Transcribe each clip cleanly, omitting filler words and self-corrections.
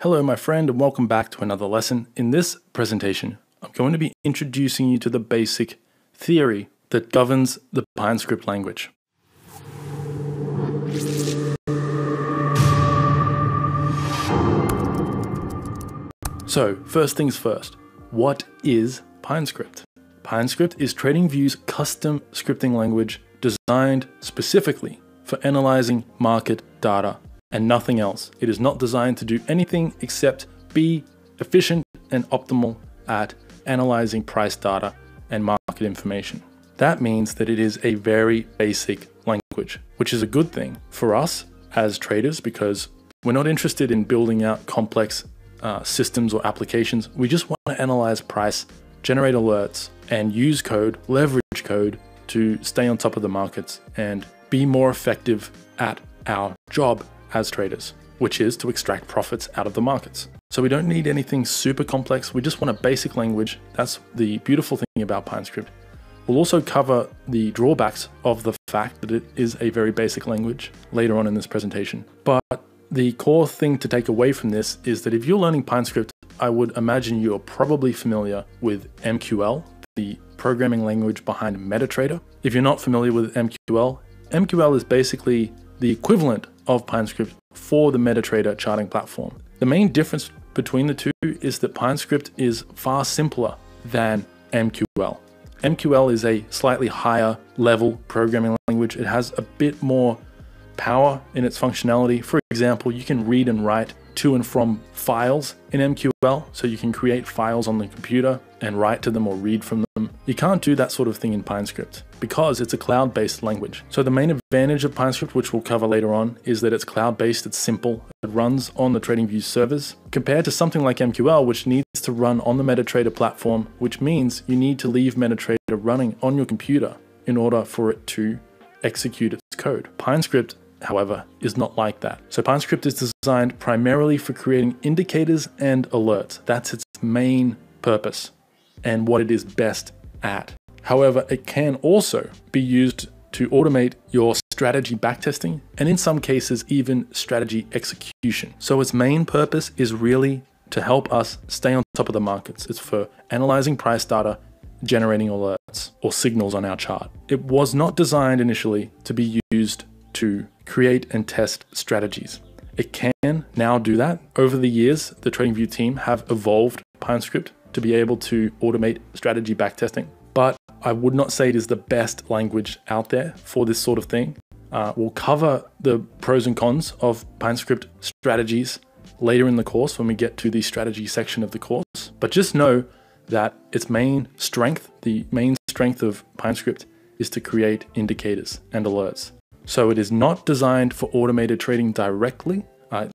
Hello my friend and welcome back to another lesson. In this presentation, I'm going to be introducing you to the basic theory that governs the PineScript language. So first things first, what is PineScript? PineScript is TradingView's custom scripting language designed specifically for analyzing market data and nothing else. It is not designed to do anything except be efficient and optimal at analyzing price data and market information. That means that it is a very basic language, which is a good thing for us as traders because we're not interested in building out complex systems or applications. We just want to analyze price, generate alerts, and use code, leverage code to stay on top of the markets and be more effective at our job as traders, which is to extract profits out of the markets. So we don't need anything super complex. We just want a basic language. That's the beautiful thing about PineScript. We'll also cover the drawbacks of the fact that it is a very basic language later on in this presentation. But the core thing to take away from this is that if you're learning PineScript, I would imagine you're probably familiar with MQL, the programming language behind MetaTrader. If you're not familiar with MQL, MQL is basically the equivalent of PineScript for the MetaTrader charting platform. The main difference between the two is that PineScript is far simpler than MQL. MQL is a slightly higher level programming language. It has a bit more power in its functionality. For example, you can read and write to and from files in MQL, so you can create files on the computer and write to them or read from them. You can't do that sort of thing in PineScript because it's a cloud-based language. So the main advantage of PineScript, which we'll cover later on, is that it's cloud-based, it's simple, it runs on the TradingView servers, compared to something like MQL, which needs to run on the MetaTrader platform, which means you need to leave MetaTrader running on your computer in order for it to execute its code. PineScript, however, is not like that. So PineScript is designed primarily for creating indicators and alerts. That's its main purpose and what it is best at. However, it can also be used to automate your strategy backtesting and in some cases even strategy execution. So its main purpose is really to help us stay on top of the markets. It's for analyzing price data, generating alerts or signals on our chart. It was not designed initially to be used to create and test strategies. It can now do that. Over the years, the TradingView team have evolved PineScript to be able to automate strategy backtesting, but I would not say it is the best language out there for this sort of thing. We'll cover the pros and cons of PineScript strategies later in the course when we get to the strategy section of the course, but just know that its main strength, the main strength of PineScript is to create indicators and alerts. So it is not designed for automated trading directly.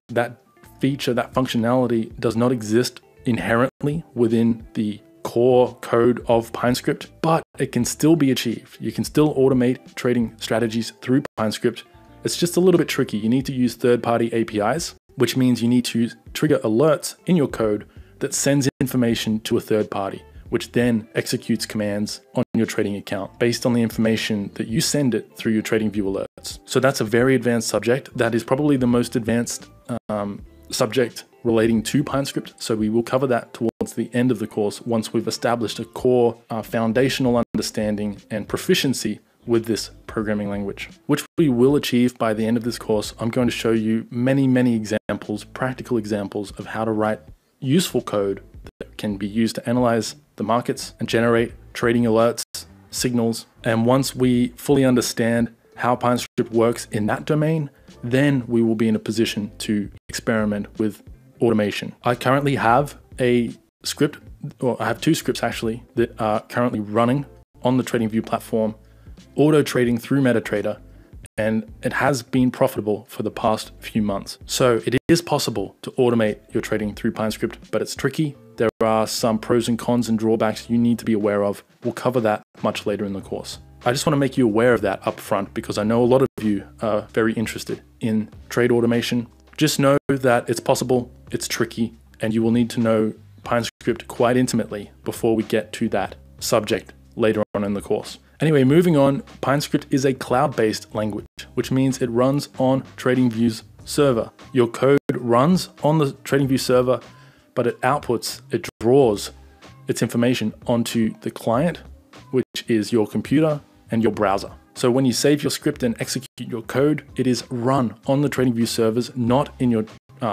That feature, that functionality does not exist inherently within the core code of PineScript, but it can still be achieved. You can still automate trading strategies through PineScript. It's just a little bit tricky. You need to use third-party APIs, which means you need to trigger alerts in your code that sends information to a third party, which then executes commands on your trading account based on the information that you send it through your TradingView alerts. So that's a very advanced subject. That is probably the most advanced subject relating to PineScript. So we will cover that towards the end of the course once we've established a core foundational understanding and proficiency with this programming language, which we will achieve by the end of this course. I'm going to show you many examples, practical examples of how to write useful code that can be used to analyze the markets and generate trading alerts, signals. And once we fully understand how PineScript works in that domain, then we will be in a position to experiment with automation. I currently have a script, or I have two scripts actually, that are currently running on the TradingView platform, auto trading through MetaTrader, and it has been profitable for the past few months. So it is possible to automate your trading through PineScript, but it's tricky. There are some pros and cons and drawbacks you need to be aware of. We'll cover that much later in the course. I just want to make you aware of that up front because I know a lot of you are very interested in trade automation. Just know that it's possible, it's tricky, and you will need to know PineScript quite intimately before we get to that subject later on in the course. Anyway, moving on, PineScript is a cloud-based language, which means it runs on TradingView's server. Your code runs on the TradingView server, but it draws its information onto the client, which is your computer and your browser. So when you save your script and execute your code, it is run on the TradingView servers, not in your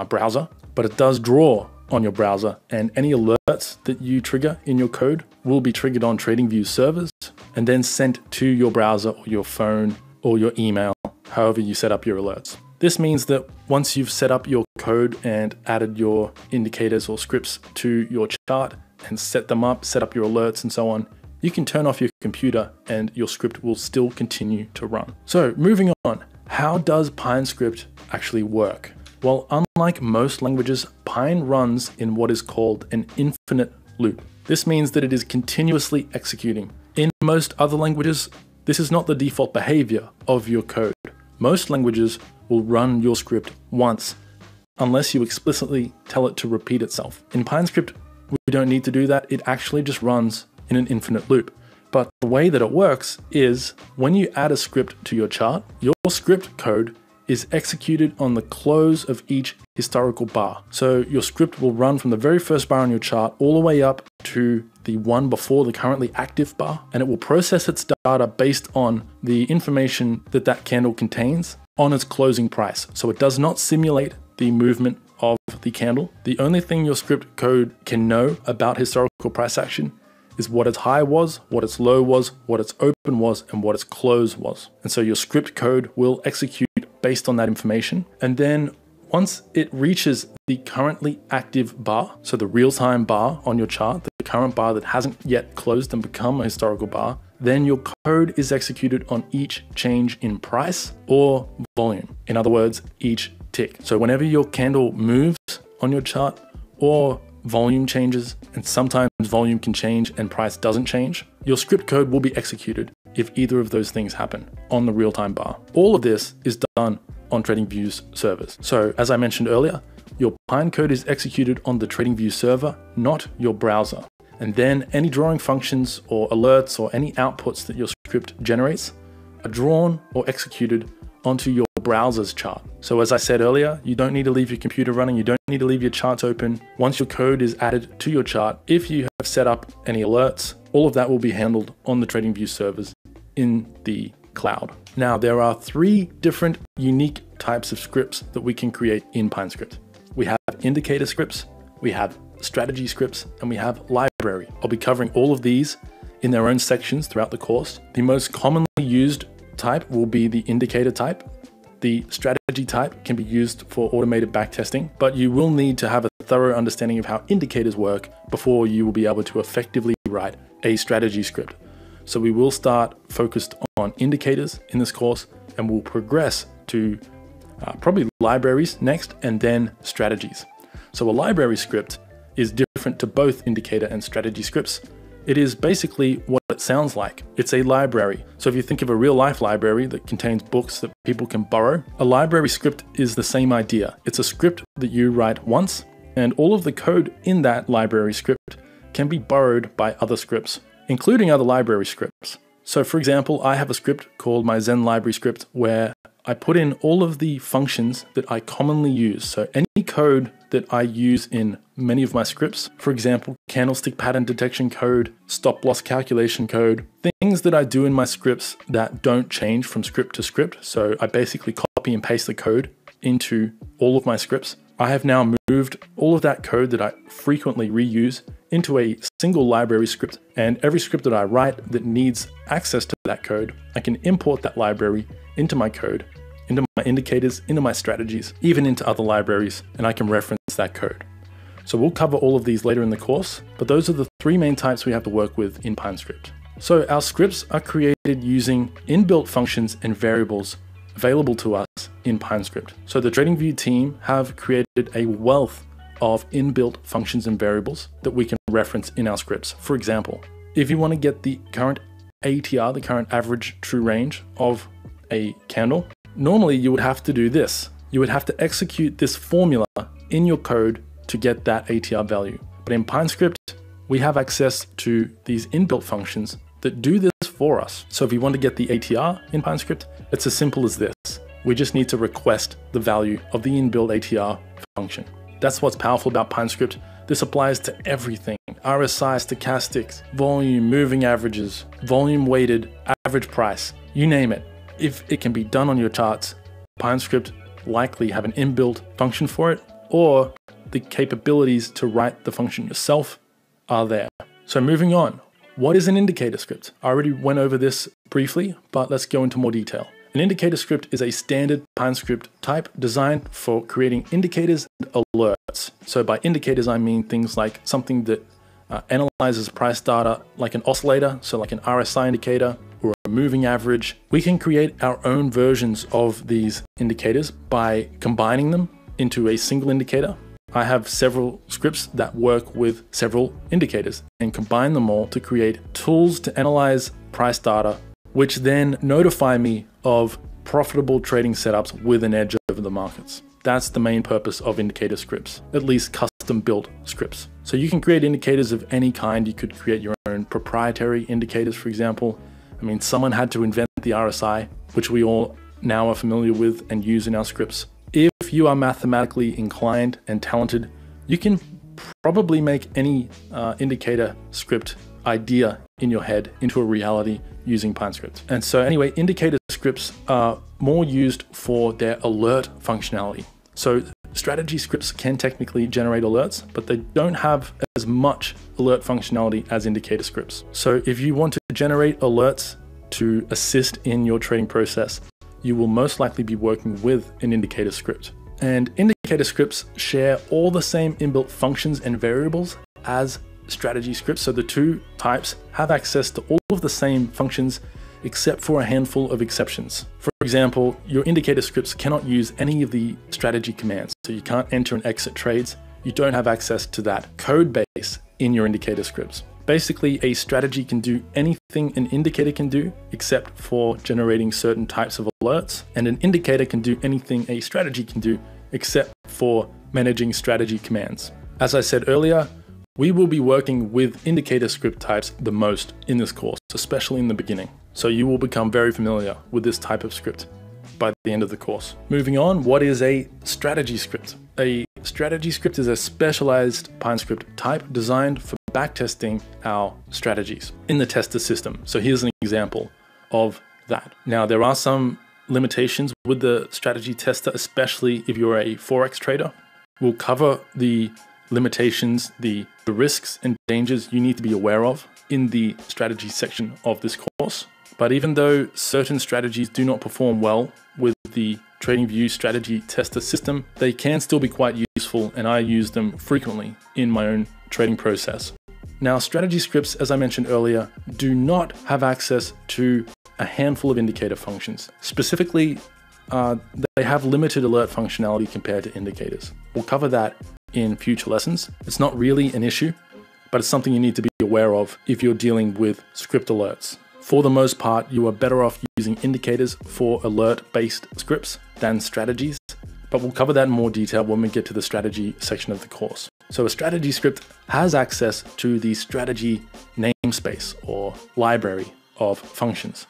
browser, but it does draw on your browser, and any alerts that you trigger in your code will be triggered on TradingView servers and then sent to your browser or your phone or your email, however you set up your alerts. This means that once you've set up your code and added your indicators or scripts to your chart and set them up, set up your alerts and so on, you can turn off your computer and your script will still continue to run. So moving on, how does PineScript actually work? Well, unlike most languages, Pine runs in what is called an infinite loop. This means that it is continuously executing. In most other languages, this is not the default behavior of your code. Most languages will run your script once, unless you explicitly tell it to repeat itself. In PineScript, we don't need to do that. It actually just runs in an infinite loop. But the way that it works is when you add a script to your chart, your script code is executed on the close of each historical bar. So your script will run from the very first bar on your chart all the way up to the one before the currently active bar, and it will process its data based on the information that that candle contains on its closing price. So it does not simulate the movement of the candle. The only thing your script code can know about historical price action is what its high was, what its low was, what its open was, and what its close was. And so your script code will execute based on that information. And then once it reaches the currently active bar, so the real-time bar on your chart, the current bar that hasn't yet closed and become a historical bar, then your code is executed on each change in price or volume. In other words, each tick. So whenever your candle moves on your chart or volume changes, and sometimes volume can change and price doesn't change, your script code will be executed if either of those things happen on the real-time bar. All of this is done on TradingView's servers. So as I mentioned earlier, your Pine code is executed on the TradingView server, not your browser. And then any drawing functions or alerts or any outputs that your script generates are drawn or executed onto your browser's chart. So as I said earlier, you don't need to leave your computer running, you don't need to leave your charts open. Once your code is added to your chart, if you have set up any alerts, all of that will be handled on the TradingView servers in the cloud. Now, there are 3 different unique types of scripts that we can create in PineScript. We have indicator scripts, we have strategy scripts, and we have library. I'll be covering all of these in their own sections throughout the course. The most commonly used type will be the indicator type. The strategy type can be used for automated backtesting, but you will need to have a thorough understanding of how indicators work before you will be able to effectively write a strategy script. So we will start focused on indicators in this course, and we'll progress to probably libraries next, and then strategies. So a library script is different to both indicator and strategy scripts. It is basically what it sounds like. It's a library. So if you think of a real life library that contains books that people can borrow, a library script is the same idea. It's a script that you write once, and all of the code in that library script can be borrowed by other scripts, including other library scripts. So for example, I have a script called my Zen library script where I put in all of the functions that I commonly use. So any code that I use in many of my scripts, for example, candlestick pattern detection code, stop loss calculation code, things that I do in my scripts that don't change from script to script. So I basically copy and paste the code into all of my scripts. I have now moved all of that code that I frequently reuse into a single library script, and every script that I write that needs access to that code, I can import that library into my code, into my indicators, into my strategies, even into other libraries, and I can reference that code. So we'll cover all of these later in the course, but those are the 3 main types we have to work with in PineScript. So our scripts are created using inbuilt functions and variables available to us in PineScript. So the TradingView team have created a wealth of inbuilt functions and variables that we can reference in our scripts. For example, if you want to get the current ATR, the current average true range of a candle, normally you would have to do this. You would have to execute this formula in your code to get that ATR value. But in PineScript, we have access to these inbuilt functions that do this for us. So if you want to get the ATR in PineScript, it's as simple as this. We just need to request the value of the inbuilt ATR function. That's what's powerful about PineScript. This applies to everything: RSI, stochastics, volume, moving averages, volume weighted, average price, you name it. If it can be done on your charts, PineScript likely have an inbuilt function for it, or the capabilities to write the function yourself are there. So moving on, what is an indicator script? I already went over this briefly, but let's go into more detail. An indicator script is a standard PineScript type designed for creating indicators and alerts. So by indicators, I mean things like something that analyzes price data like an oscillator, so like an RSI indicator or a moving average. We can create our own versions of these indicators by combining them into a single indicator. I have several scripts that work with several indicators and combine them all to create tools to analyze price data, which then notify me of profitable trading setups with an edge over the markets. That's the main purpose of indicator scripts, at least custom built scripts. So you can create indicators of any kind. You could create your own proprietary indicators, for example. I mean, someone had to invent the RSI, which we all now are familiar with and use in our scripts. If you are mathematically inclined and talented, you can probably make any indicator script idea in your head into a reality using PineScript. And so anyway, indicator scripts are more used for their alert functionality. So strategy scripts can technically generate alerts, but they don't have as much alert functionality as indicator scripts. So if you want to generate alerts to assist in your trading process, you will most likely be working with an indicator script. And indicator scripts share all the same inbuilt functions and variables as strategy scripts. So the two types have access to all of the same functions except for a handful of exceptions. For example, your indicator scripts cannot use any of the strategy commands. So you can't enter and exit trades. You don't have access to that code base in your indicator scripts. Basically, a strategy can do anything an indicator can do except for generating certain types of alerts, and an indicator can do anything a strategy can do except for managing strategy commands. As I said earlier, we will be working with indicator script types the most in this course, especially in the beginning. So you will become very familiar with this type of script by the end of the course. Moving on, what is a strategy script? A strategy script is a specialized PineScript type designed for backtesting our strategies in the tester system. So here's an example of that. Now, there are some limitations with the strategy tester, especially if you're a Forex trader. We'll cover the limitations, the risks and dangers you need to be aware of in the strategy section of this course. But even though certain strategies do not perform well with the TradingView strategy tester system, they can still be quite useful, and I use them frequently in my own trading process. Now, strategy scripts, as I mentioned earlier, do not have access to a handful of indicator functions. Specifically, they have limited alert functionality compared to indicators. We'll cover that in future lessons. It's not really an issue, but it's something you need to be aware of if you're dealing with script alerts. For the most part, you are better off using indicators for alert-based scripts than strategies, but we'll cover that in more detail when we get to the strategy section of the course. So a strategy script has access to the strategy namespace or library of functions,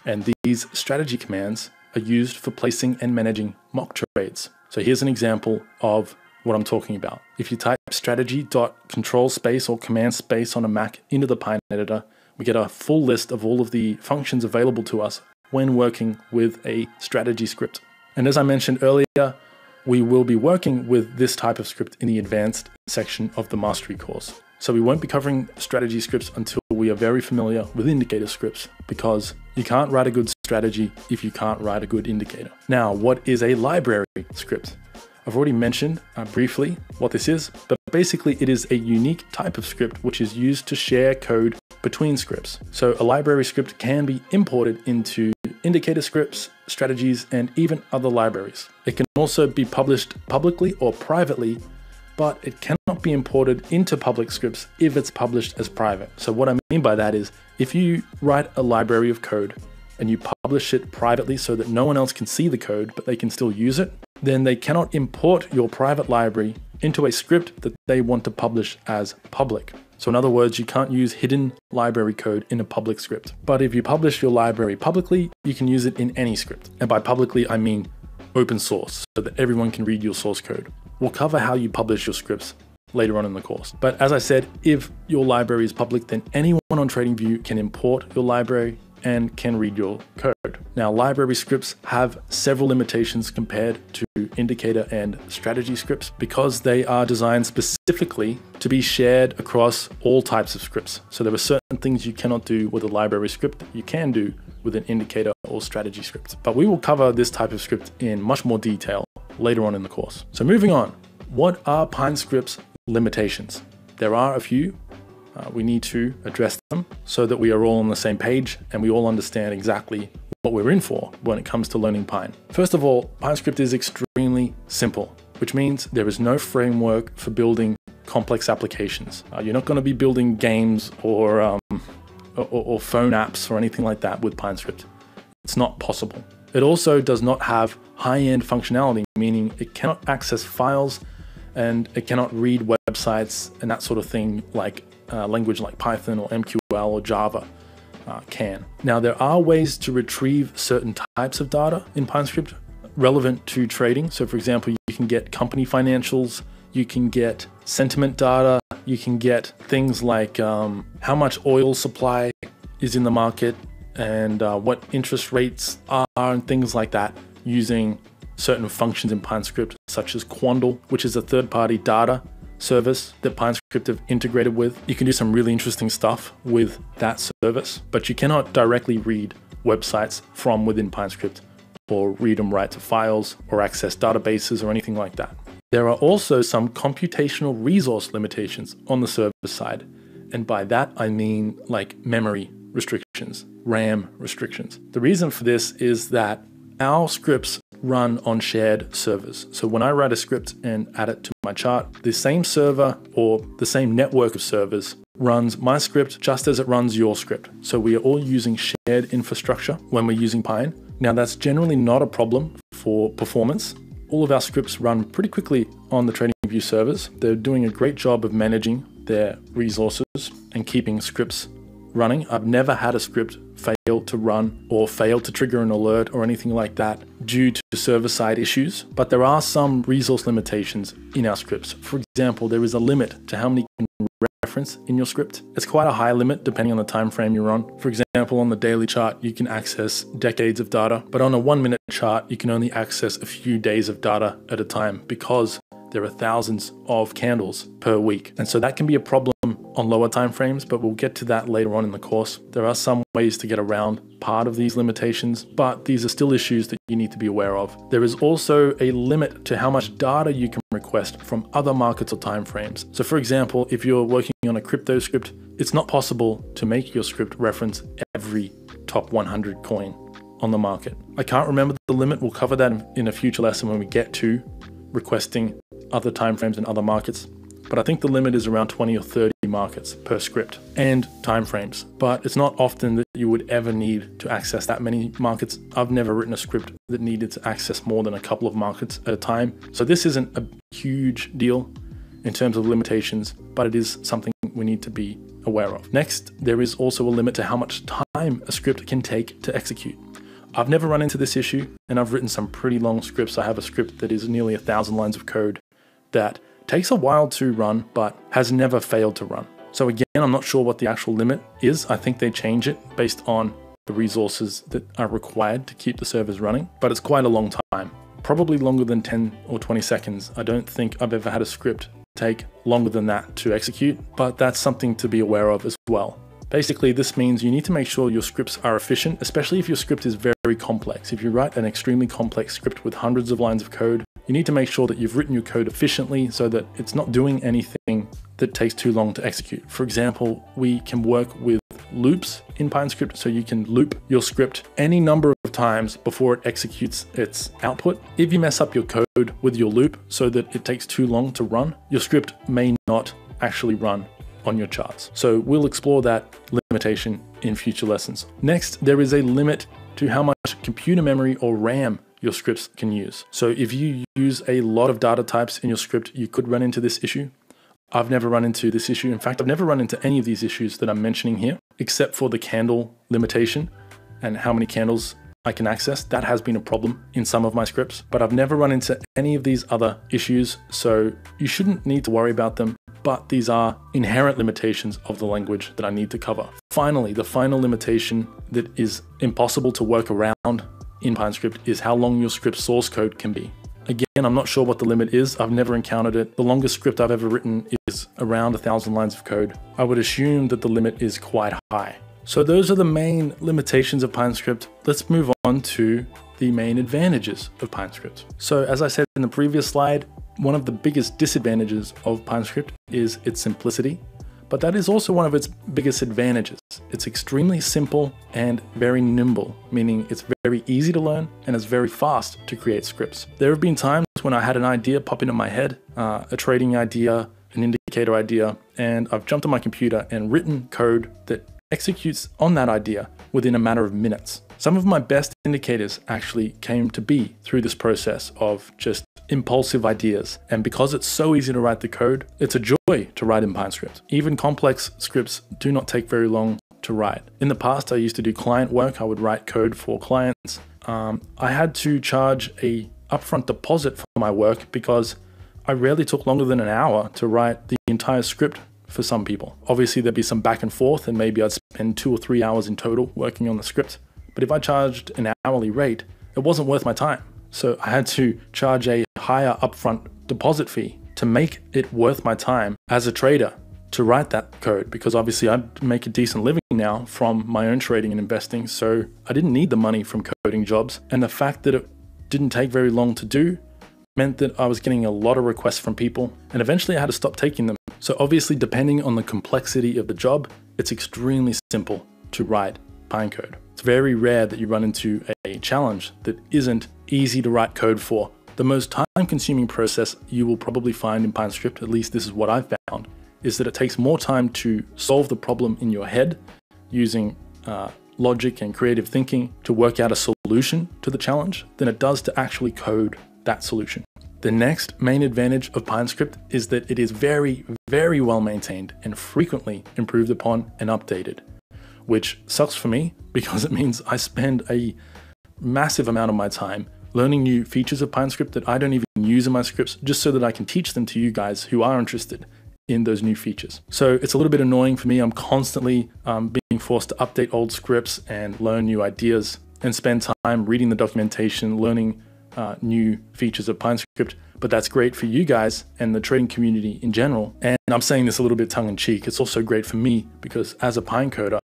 and these strategy commands are used for placing and managing mock trades. So here's an example of what I'm talking about. If you type strategy.control space or command space on a Mac into the Pine editor, we get a full list of all of the functions available to us when working with a strategy script. And as I mentioned earlier, we will be working with this type of script in the advanced section of the mastery course. So we won't be covering strategy scripts until we are very familiar with indicator scripts, because you can't write a good strategy if you can't write a good indicator. Now, what is a library script? I've already mentioned briefly what this is, but basically it is a unique type of script which is used to share code between scripts. So a library script can be imported into indicator scripts, strategies, and even other libraries. It can also be published publicly or privately, but it cannot be imported into public scripts if it's published as private. So what I mean by that is, if you write a library of code and you publish it privately so that no one else can see the code, but they can still use it, then they cannot import your private library into a script that they want to publish as public. So in other words, you can't use hidden library code in a public script. But if you publish your library publicly, you can use it in any script. And by publicly, I mean open source so that everyone can read your source code. We'll cover how you publish your scripts later on in the course. But as I said, if your library is public, then anyone on TradingView can import your library and can read your code. Now, library scripts have several limitations compared to indicator and strategy scripts because they are designed specifically to be shared across all types of scripts. So there are certain things you cannot do with a library script that you can do with an indicator or strategy script. But we will cover this type of script in much more detail later on in the course. So moving on, what are PineScript's limitations? There are a few. We need to address them so that we are all on the same page and we all understand exactly what we're in for when it comes to learning Pine. First of all, PineScript is extremely simple, which means there is no framework for building complex applications. You're not going to be building games or phone apps or anything like that with PineScript. It's not possible. It also does not have high-end functionality, meaning it cannot access files and it cannot read websites and that sort of thing like language like Python or MQL or Java can. Now, there are ways to retrieve certain types of data in PineScript relevant to trading. So for example, you can get company financials, you can get sentiment data, you can get things like how much oil supply is in the market and what interest rates are and things like that using certain functions in PineScript, such as Quandl, which is a third-party data service that PineScript have integrated with. You can do some really interesting stuff with that service, but you cannot directly read websites from within PineScript or read and write to files or access databases or anything like that. There are also some computational resource limitations on the server side. And by that, I mean like memory restrictions, RAM restrictions. The reason for this is that our scripts run on shared servers. So when I write a script and add it to my chart, the same server or the same network of servers runs my script just as it runs your script. So we are all using shared infrastructure when we're using Pine. Now that's generally not a problem for performance. All of our scripts run pretty quickly on the TradingView servers. They're doing a great job of managing their resources and keeping scripts running. I've never had a script fail to run or fail to trigger an alert or anything like that due to server-side issues, but there are some resource limitations in our scripts. For example, there is a limit to how many you can reference in your script. It's quite a high limit depending on the time frame you're on. For example, on the daily chart, you can access decades of data, but on a 1-minute chart, you can only access a few days of data at a time because there are thousands of candles per week. And so that can be a problem on lower time frames, but we'll get to that later on in the course. There are some ways to get around part of these limitations, but these are still issues that you need to be aware of. There is also a limit to how much data you can request from other markets or time frames. So for example, if you're working on a crypto script, it's not possible to make your script reference every top 100 coin on the market. I can't remember the limit. We'll cover that in a future lesson when we get to requesting other timeframes and other markets, but I think the limit is around 20 or 30 markets per script and timeframes. But it's not often that you would ever need to access that many markets. I've never written a script that needed to access more than a couple of markets at a time. So this isn't a huge deal in terms of limitations, but it is something we need to be aware of. Next, there is also a limit to how much time a script can take to execute. I've never run into this issue, and I've written some pretty long scripts. I have a script that is nearly 1,000 lines of code that takes a while to run, but has never failed to run. So again, I'm not sure what the actual limit is. I think they change it based on the resources that are required to keep the servers running, but it's quite a long time, probably longer than 10 or 20 seconds. I don't think I've ever had a script take longer than that to execute, but that's something to be aware of as well. Basically, this means you need to make sure your scripts are efficient, especially if your script is very complex. If you write an extremely complex script with hundreds of lines of code, you need to make sure that you've written your code efficiently so that it's not doing anything that takes too long to execute. For example, we can work with loops in PineScript, so you can loop your script any number of times before it executes its output. If you mess up your code with your loop so that it takes too long to run, your script may not actually run on your charts. So we'll explore that limitation in future lessons. Next, there is a limit to how much computer memory or RAM your scripts can use. So if you use a lot of data types in your script, you could run into this issue. I've never run into this issue. In fact, I've never run into any of these issues that I'm mentioning here, except for the candle limitation and how many candles I can access. That has been a problem in some of my scripts, but I've never run into any of these other issues, so you shouldn't need to worry about them, but these are inherent limitations of the language that I need to cover. Finally, the final limitation that is impossible to work around in PineScript is how long your script source code can be. Again, I'm not sure what the limit is. I've never encountered it. The longest script I've ever written is around 1,000 lines of code. I would assume that the limit is quite high. So those are the main limitations of PineScript. Let's move on to the main advantages of PineScript. So as I said in the previous slide, one of the biggest disadvantages of PineScript is its simplicity, but that is also one of its biggest advantages. It's extremely simple and very nimble, meaning it's very easy to learn and it's very fast to create scripts. There have been times when I had an idea pop into my head, a trading idea, an indicator idea, and I've jumped on my computer and written code that executes on that idea within a matter of minutes. Some of my best indicators actually came to be through this process of just impulsive ideas. And because it's so easy to write the code, it's a joy to write in PineScript. Even complex scripts do not take very long to write. In the past, I used to do client work. I would write code for clients. I had to charge a upfront deposit for my work because I rarely took longer than an hour to write the entire script for some people. Obviously, there'd be some back and forth, and maybe I'd spend 2 or 3 hours in total working on the script. But if I charged an hourly rate, it wasn't worth my time. So I had to charge a higher upfront deposit fee to make it worth my time as a trader to write that code, because obviously I make a decent living now from my own trading and investing. So I didn't need the money from coding jobs. And the fact that it didn't take very long to do meant that I was getting a lot of requests from people, and eventually I had to stop taking them. So obviously, depending on the complexity of the job, it's extremely simple to write Pinecode. It's very rare that you run into a challenge that isn't easy to write code for. The most time-consuming process you will probably find in PineScript, at least this is what I've found, is that it takes more time to solve the problem in your head using logic and creative thinking to work out a solution to the challenge than it does to actually code that solution. The next main advantage of PineScript is that it is very, very well maintained and frequently improved upon and updated, which sucks for me because it means I spend a massive amount of my time learning new features of PineScript that I don't even use in my scripts, just so that I can teach them to you guys who are interested in those new features. So it's a little bit annoying for me. I'm constantly being forced to update old scripts and learn new ideas and spend time reading the documentation, learning new features of PineScript, but that's great for you guys and the trading community in general. And I'm saying this a little bit tongue-in-cheek. It's also great for me because as a Pinecoder,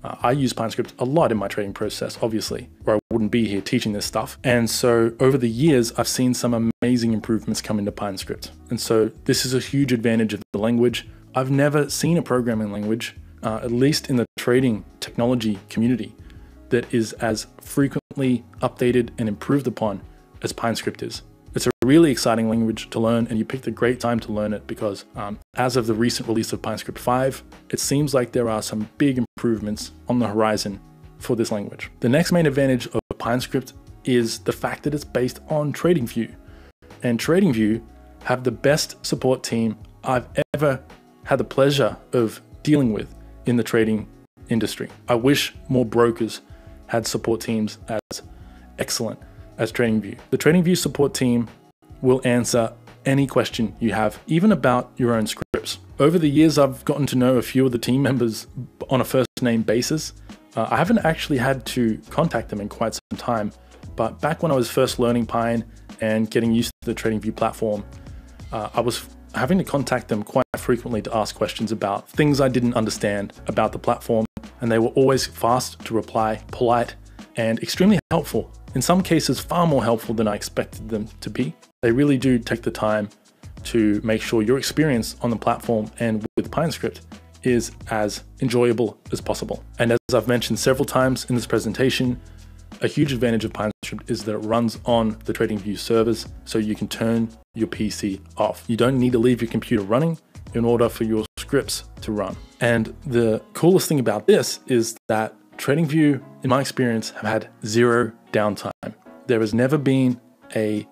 I use PineScript a lot in my trading process, obviously, or I wouldn't be here teaching this stuff. And so over the years, I've seen some amazing improvements come into PineScript. And so this is a huge advantage of the language. I've never seen a programming language, at least in the trading technology community, that is as frequently updated and improved upon as PineScript is. It's a really exciting language to learn, and you picked a great time to learn it because as of the recent release of PineScript 5, it seems like there are some big improvements on the horizon for this language. The next main advantage of PineScript is the fact that it's based on TradingView. And TradingView have the best support team I've ever had the pleasure of dealing with in the trading industry. I wish more brokers had support teams as excellent as TradingView. The TradingView support team will answer any question you have, even about your own scripts. Over the years, I've gotten to know a few of the team members on a first name basis. I haven't actually had to contact them in quite some time, but back when I was first learning Pine and getting used to the TradingView platform, I was having to contact them quite frequently to ask questions about things I didn't understand about the platform, and they were always fast to reply, polite, and extremely helpful. In some cases, far more helpful than I expected them to be. They really do take the time to make sure your experience on the platform and with PineScript is as enjoyable as possible. And as I've mentioned several times in this presentation, a huge advantage of PineScript is that it runs on the TradingView servers, so you can turn your PC off. You don't need to leave your computer running in order for your scripts to run. And the coolest thing about this is that TradingView, in my experience, have had zero downtime. There has never been a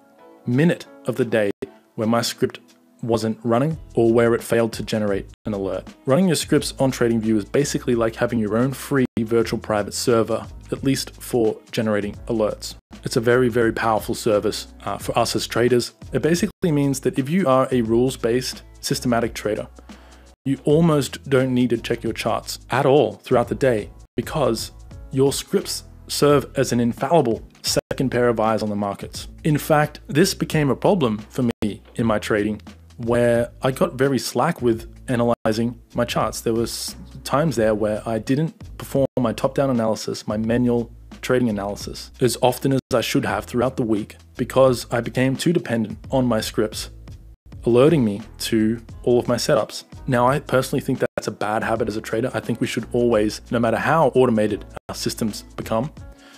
minute of the day where my script wasn't running or where it failed to generate an alert. Running your scripts on TradingView is basically like having your own free virtual private server, at least for generating alerts. It's a very, very powerful service for us as traders. It basically means that if you are a rules-based systematic trader, you almost don't need to check your charts at all throughout the day because your scripts serve as an infallible second pair of eyes on the markets. In fact, this became a problem for me in my trading where I got very slack with analyzing my charts. There was times there where I didn't perform my top-down analysis, my manual trading analysis, as often as I should have throughout the week because I became too dependent on my scripts alerting me to all of my setups. Now, I personally think that's a bad habit as a trader. I think we should always, no matter how automated our systems become,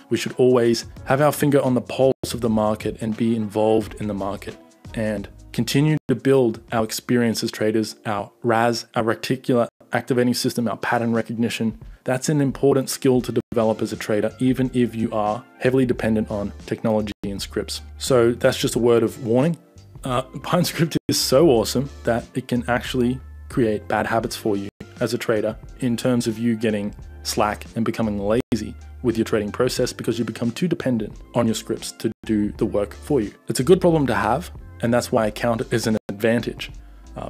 we should always have our finger on the pulse of the market and be involved in the market and continue to build our experience as traders, our RAS, our reticular activating system, our pattern recognition. That's an important skill to develop as a trader, even if you are heavily dependent on technology and scripts. So that's just a word of warning. PineScript is so awesome that it can actually create bad habits for you as a trader in terms of you getting slack and becoming lazy with your trading process because you become too dependent on your scripts to do the work for you. It's a good problem to have, and that's why I count it as an advantage,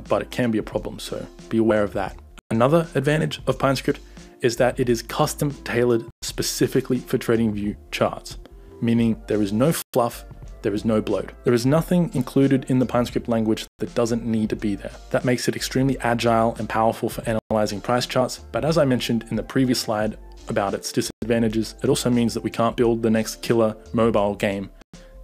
but it can be a problem, so be aware of that. Another advantage of PineScript is that it is custom tailored specifically for TradingView charts, meaning there is no fluff, there is no bloat. There is nothing included in the PineScript language that doesn't need to be there. That makes it extremely agile and powerful for analyzing price charts. But as I mentioned in the previous slide about its disadvantages, it also means that we can't build the next killer mobile game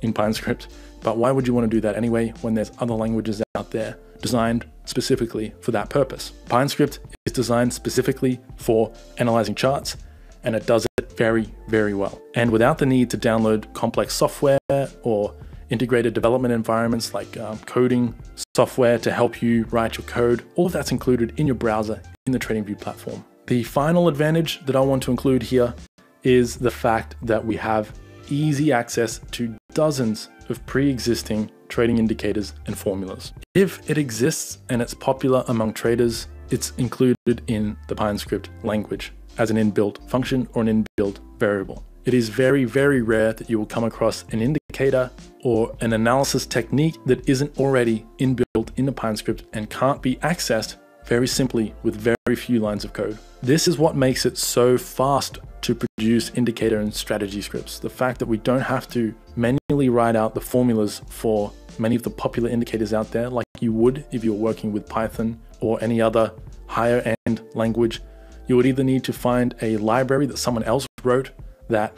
in PineScript. But why would you want to do that anyway when there's other languages out there designed specifically for that purpose? PineScript is designed specifically for analyzing charts, and it does it very, very well. And without the need to download complex software or integrated development environments like coding software to help you write your code, all of that's included in your browser in the TradingView platform. The final advantage that I want to include here is the fact that we have easy access to dozens of pre-existing trading indicators and formulas. If it exists and it's popular among traders, it's included in the PineScript language as an inbuilt function or an inbuilt variable. It is very, very rare that you will come across an indicator or an analysis technique that isn't already inbuilt in the PineScript and can't be accessed very simply with very few lines of code. This is what makes it so fast to produce indicator and strategy scripts. The fact that we don't have to manually write out the formulas for many of the popular indicators out there like you would if you're working with Python or any other higher end language. You would either need to find a library that someone else wrote that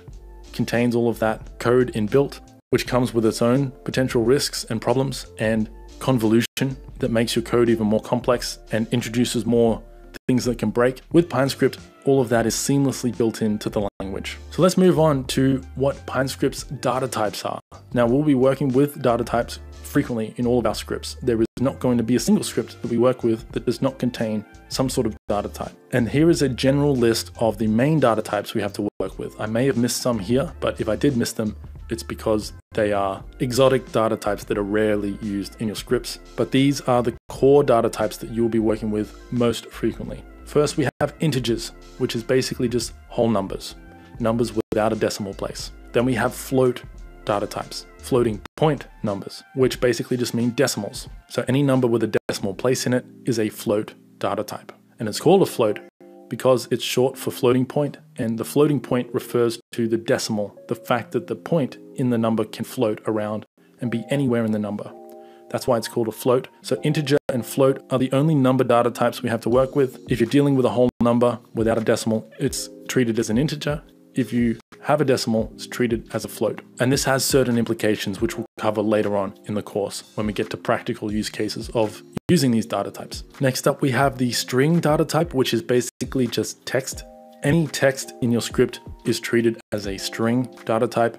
contains all of that code inbuilt, which comes with its own potential risks and problems and convolution that makes your code even more complex and introduces more things that can break. With PineScript, all of that is seamlessly built into the language. So let's move on to what PineScript's data types are. Now, we'll be working with data types frequently in all of our scripts. There is not going to be a single script that we work with that does not contain some sort of data type. And here is a general list of the main data types we have to work with. I may have missed some here, but if I did miss them, it's because they are exotic data types that are rarely used in your scripts. But these are the core data types that you'll be working with most frequently. First, we have integers, which is basically just whole numbers, numbers without a decimal place. Then we have float data types, floating point numbers, which basically just mean decimals. So any number with a decimal place in it is a float data type. And it's called a float because it's short for floating point, and the floating point refers to the decimal, the fact that the point in the number can float around and be anywhere in the number. That's why it's called a float. So integer and float are the only number data types we have to work with. If you're dealing with a whole number without a decimal, it's treated as an integer. If you have a decimal, it's treated as a float. And this has certain implications, which we'll cover later on in the course when we get to practical use cases of using these data types. Next up, we have the string data type, which is basically just text. Any text in your script is treated as a string data type.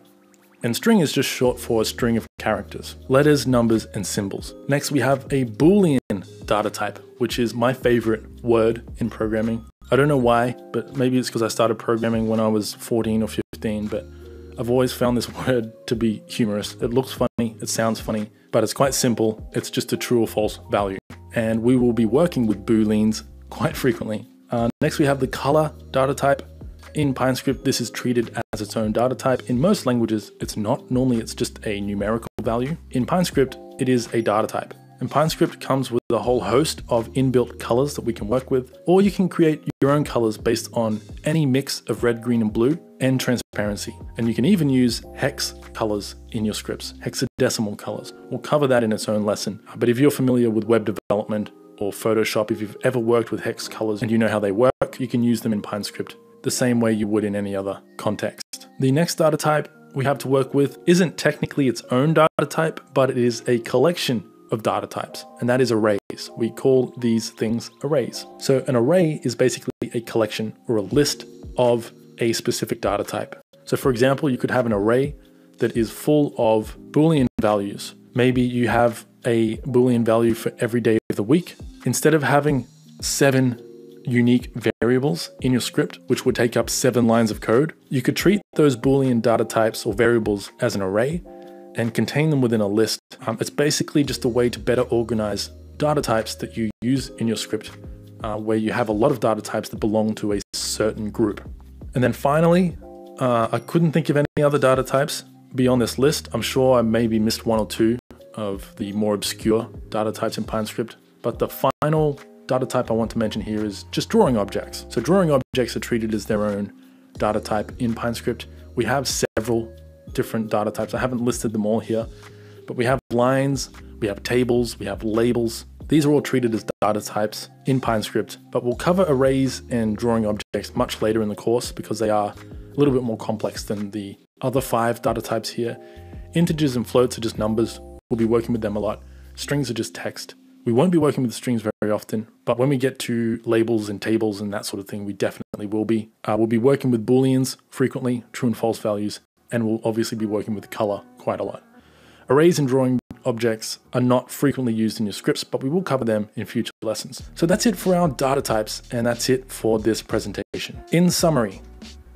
And string is just short for a string of characters, letters, numbers, and symbols. Next, we have a Boolean data type, which is my favorite word in programming. I don't know why, but maybe it's because I started programming when I was 14 or 15, but I've always found this word to be humorous. It looks funny, it sounds funny, but it's quite simple. It's just a true or false value. And we will be working with booleans quite frequently. Next, we have the color data type. In PineScript, this is treated as its own data type. In most languages, it's not. Normally, it's just a numerical value. In PineScript, it is a data type. And PineScript comes with a whole host of inbuilt colors that we can work with, or you can create your own colors based on any mix of red, green, and blue, and transparency. And you can even use hex colors in your scripts, hexadecimal colors. We'll cover that in its own lesson. But if you're familiar with web development or Photoshop, if you've ever worked with hex colors and you know how they work, you can use them in PineScript the same way you would in any other context. The next data type we have to work with isn't technically its own data type, but it is a collection of data types, and that is arrays. We call these things arrays. So an array is basically a collection or a list of a specific data type. So for example, you could have an array that is full of Boolean values. Maybe you have a Boolean value for every day of the week. Instead of having 7 unique variables in your script, which would take up 7 lines of code, you could treat those Boolean data types or variables as an array and contain them within a list. It's basically just a way to better organize data types that you use in your script, where you have a lot of data types that belong to a certain group. And then finally, I couldn't think of any other data types beyond this list. I'm sure I maybe missed 1 or 2 of the more obscure data types in PineScript, but the final data type I want to mention here is just drawing objects. So drawing objects are treated as their own data type in PineScript. We have several different data types. I haven't listed them all here, but we have lines, we have tables, we have labels. These are all treated as data types in PineScript, but we'll cover arrays and drawing objects much later in the course because they are a little bit more complex than the other 5 data types here. Integers and floats are just numbers. We'll be working with them a lot. Strings are just text. We won't be working with strings very often, but when we get to labels and tables and that sort of thing, we definitely will be. We'll be working with Booleans frequently, true and false values, and we'll obviously be working with color quite a lot. Arrays and drawing objects are not frequently used in your scripts, but we will cover them in future lessons. So that's it for our data types, and that's it for this presentation. In summary,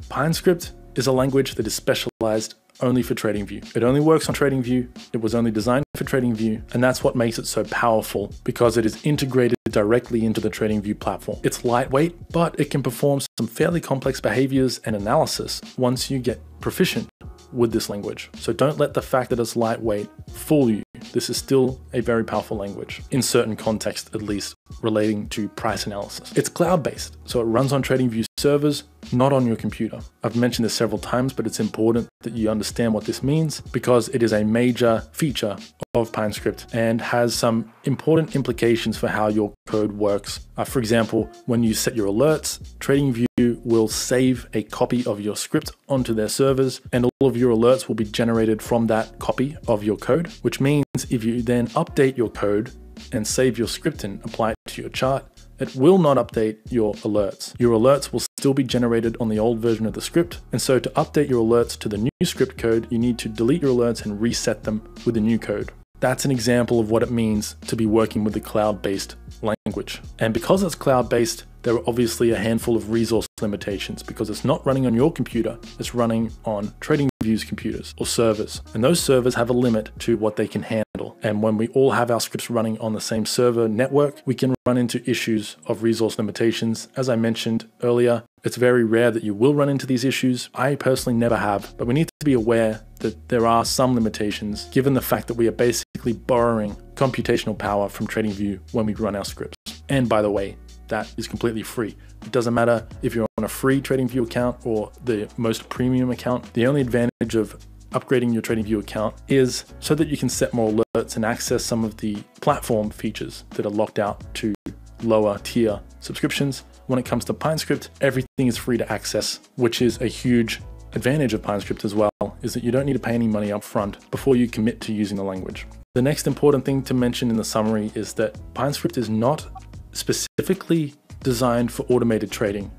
PineScript is a language that is specialized only for TradingView. It only works on TradingView. It was only designed for TradingView, and that's what makes it so powerful because it is integrated directly into the TradingView platform. It's lightweight, but it can perform some fairly complex behaviors and analysis once you get proficient with this language. So don't let the fact that it's lightweight fool you. This is still a very powerful language, in certain contexts at least, relating to price analysis. It's cloud-based, so it runs on TradingView servers, not on your computer. I've mentioned this several times, but it's important that you understand what this means because it is a major feature of PineScript and has some important implications for how your code works. For example, when you set your alerts, TradingView will save a copy of your script onto their servers, and all of your alerts will be generated from that copy of your code, which means if you then update your code and save your script and apply it to your chart, it will not update your alerts. Your alerts will still be generated on the old version of the script, and so to update your alerts to the new script code, you need to delete your alerts and reset them with the new code. That's an example of what it means to be working with a cloud-based language. And because it's cloud-based, there are obviously a handful of resource limitations because it's not running on your computer, it's running on TradingView's computers or servers. And those servers have a limit to what they can handle. And when we all have our scripts running on the same server network, we can run into issues of resource limitations. As I mentioned earlier, it's very rare that you will run into these issues. I personally never have, but we need to be aware that there are some limitations given the fact that we are basically borrowing computational power from TradingView when we run our scripts. And by the way, that is completely free. It doesn't matter if you're on a free TradingView account or the most premium account. The only advantage of upgrading your TradingView account is so that you can set more alerts and access some of the platform features that are locked out to lower tier subscriptions. When it comes to PineScript, everything is free to access, which is a huge advantage of PineScript as well, is that you don't need to pay any money up front before you commit to using the language. The next important thing to mention in the summary is that PineScript is not specifically designed for automated trading,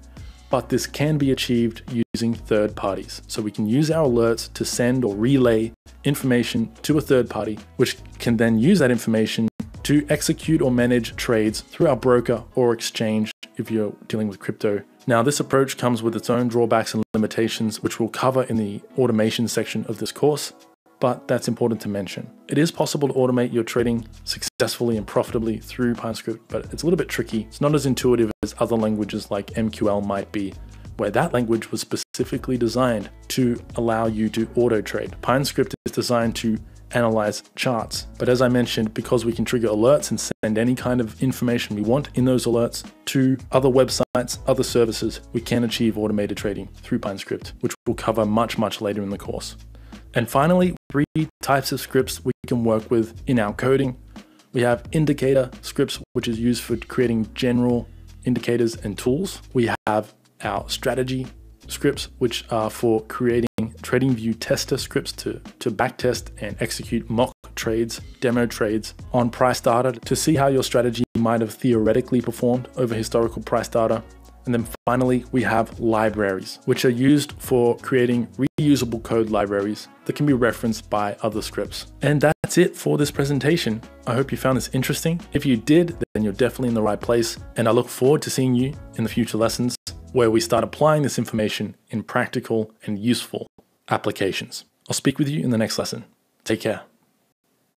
but this can be achieved using third parties. So we can use our alerts to send or relay information to a third party, which can then use that information to execute or manage trades through our broker or exchange if you're dealing with crypto. Now, this approach comes with its own drawbacks and limitations, which we'll cover in the automation section of this course. but that's important to mention. It is possible to automate your trading successfully and profitably through PineScript, but it's a little bit tricky. It's not as intuitive as other languages like MQL might be, where that language was specifically designed to allow you to auto trade. PineScript is designed to analyze charts, but as I mentioned, because we can trigger alerts and send any kind of information we want in those alerts to other websites, other services, we can achieve automated trading through PineScript, which we'll cover much later in the course. And finally, 3 types of scripts we can work with in our coding. We have indicator scripts, which is used for creating general indicators and tools. We have our strategy scripts, which are for creating TradingView tester scripts to backtest and execute mock trades, demo trades on price data to see how your strategy might have theoretically performed over historical price data. And then finally, we have libraries, which are used for creating reusable code libraries that can be referenced by other scripts. And that's it for this presentation. I hope you found this interesting. If you did, then you're definitely in the right place. And I look forward to seeing you in the future lessons where we start applying this information in practical and useful applications. I'll speak with you in the next lesson. Take care.